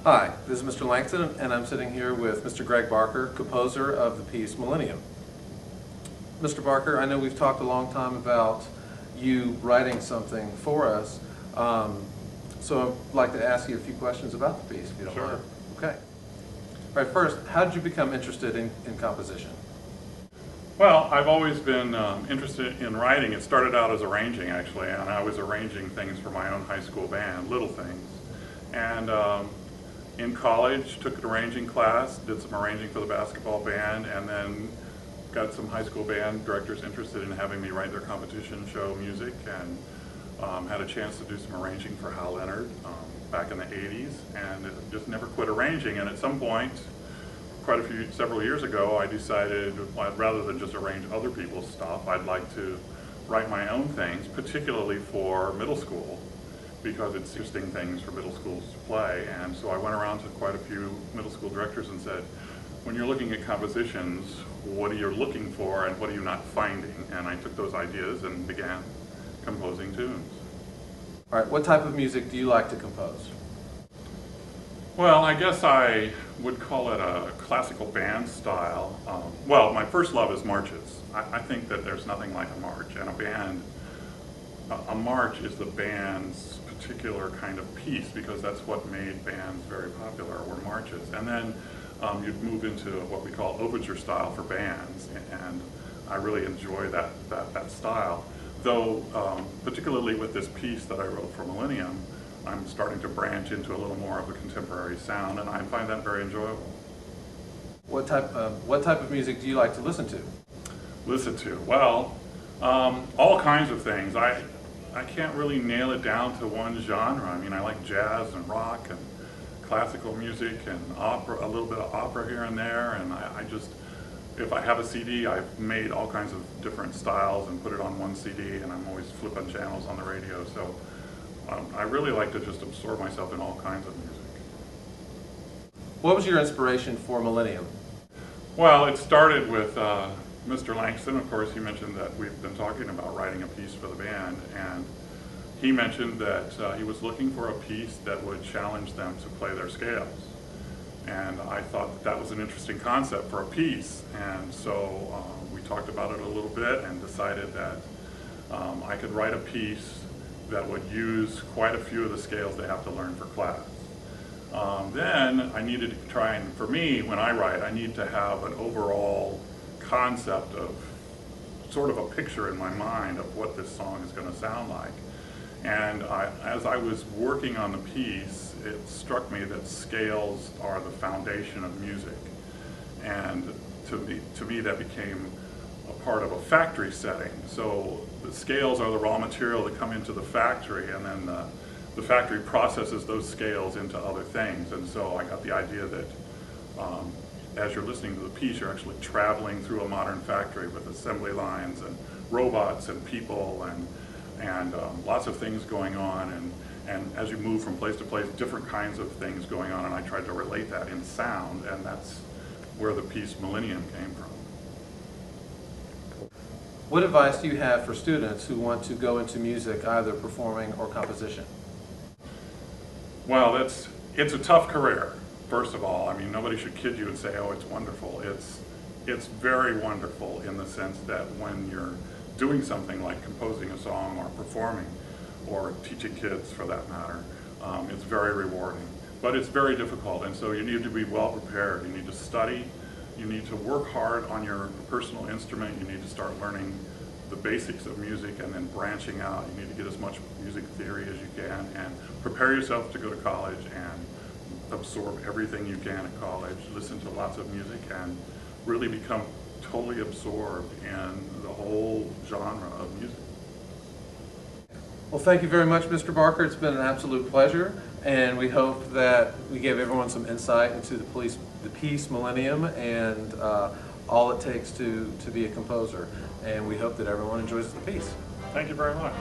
Hi, this is Mr. Langston, and I'm sitting here with Mr. Greg Barker, composer of the piece Millennium. Mr. Barker, I know we've talked a long time about you writing something for us, so I'd like to ask you a few questions about the piece, if you don't mind. Okay. All right, first, how did you become interested in composition? Well, I've always been interested in writing. It started out as arranging, actually, and I was arranging things for my own high school band, little things. And in college, took an arranging class, did some arranging for the basketball band, and then got some high school band directors interested in having me write their competition show music, and had a chance to do some arranging for Hal Leonard back in the 80s, and just never quit arranging. And at some point, several years ago, I decided, rather than just arrange other people's stuff, I'd like to write my own things, particularly for middle school, because it's interesting things for middle schools to play. And so I went around to quite a few middle school directors and said, when you're looking at compositions, what are you looking for and what are you not finding? And I took those ideas and began composing tunes. All right, what type of music do you like to compose? Well, I guess I would call it a classical band style. Well, my first love is marches. I think that there's nothing like a march, and a march is the band's particular kind of piece, because that's what made bands very popular, were marches. And then you'd move into what we call overture style for bands, and I really enjoy that style. Though, particularly with this piece that I wrote for Millennium, I'm starting to branch into a little more of a contemporary sound, and I find that very enjoyable. What type of music do you like to listen to? Listen to? Well, all kinds of things. I can't really nail it down to one genre. I mean, I like jazz and rock and classical music and opera, a little bit of opera here and there, and I just, if I have a CD, I've made all kinds of different styles and put it on one CD, and I'm always flipping channels on the radio, so I really like to just absorb myself in all kinds of music. What was your inspiration for Millennium? Well, it started with Mr. Langston. Of course, he mentioned that we've been talking about writing a piece for the band, and he mentioned that he was looking for a piece that would challenge them to play their scales. And I thought that was an interesting concept for a piece, and so we talked about it a little bit and decided that I could write a piece that would use quite a few of the scales they have to learn for class. Then I needed to try, and for me, when I write, I need to have an overall concept of sort of a picture in my mind of what this song is going to sound like. And as I was working on the piece, it struck me that scales are the foundation of music. And to me that became a part of a factory setting. So the scales are the raw material that come into the factory, and then the factory processes those scales into other things. And so I got the idea that as you're listening to the piece, you're actually traveling through a modern factory with assembly lines and robots and people and lots of things going on, and as you move from place to place, different kinds of things going on, and I tried to relate that in sound, and that's where the piece Millennium came from. What advice do you have for students who want to go into music, either performing or composition? Well, it's a tough career, first of all. I mean, nobody should kid you and say, oh, it's wonderful. It's very wonderful in the sense that when you're doing something like composing a song or performing or teaching kids for that matter, it's very rewarding. But it's very difficult, and so you need to be well prepared. You need to study, you need to work hard on your personal instrument, you need to start learning the basics of music and then branching out. You need to get as much music theory as you can and prepare yourself to go to college and absorb everything you can at college, listen to lots of music, and really become totally absorbed in the whole genre of music. Well, thank you very much, Mr. Barker. It's been an absolute pleasure, and we hope that we gave everyone some insight into the piece Millennium and all it takes to be a composer. And we hope that everyone enjoys the piece. Thank you very much.